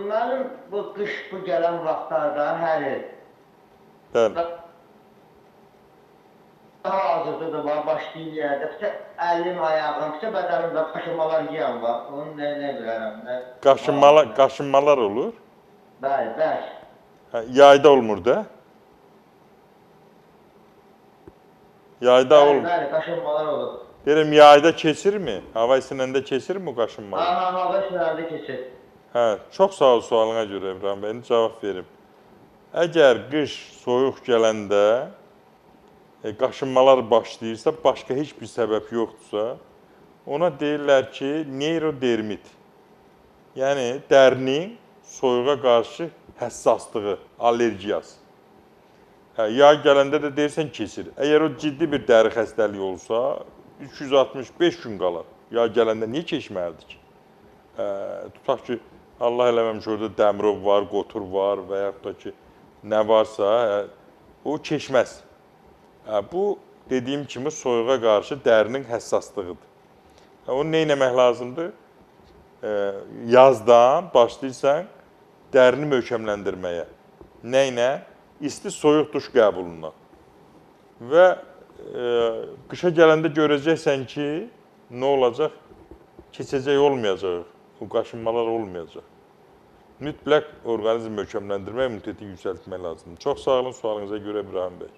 Mənim bu qış bu gələn vaxtlarda hər il Bəli. daha hazırda da var, başlayır. Dəfə əlim, ayağım, işte bədənimdə qaşınmalar yiyən var. Onu nə bilərəm, nə... Qaşınmalar olur. Bəli, bəli. Hə, yayda olmur da. Yayda Bəli, olmur. bəli, qaşınmalar olur. Deyirəm, yayda keçirmi? Hava isinəndə keçirmi o qaşınmalar? Hava isinəndə keçir. Hə, çox sağ ol sualına görə İbrahim bəy, cavab verim. Əgər qış soyuq gələndə qaşınmalar başlayırsa, başqa heç bir səbəb yoxdursa, ona deyirlər ki, neyrodermit. Yəni, dərinin soyuğa qarşı həssaslığı, allergiyası. Hə, yay gələndə də deyirsən keçir. Əgər o ciddi bir dəri xəstəliyi olsa, 365 gün qalar. Yay gələndə niyə keçməlidir ki? Tutaq ki, Allah eləməmiş orada dəmirov var, qotur var və yaxud da ki, nə varsa, o keçməz. Bu, dediyim kimi, soyuğa qarşı dərinin həssaslığıdır. Onu nə etmək lazımdır? Yazdan başlayırsan dərini möhkəmləndirməyə. Nə ilə? İsti soyuq duş qəbulundan. Və qışa gələndə görəcəksən ki, nə olacaq? Keçəcək olmayacaq, o qaşınmalar olmayacaq. Mütləq orqanizm möhkəmləndirmək, immuniteti yüksəltmək lazımdır. Çox sağ olun sualınıza görə İbrahim bəy.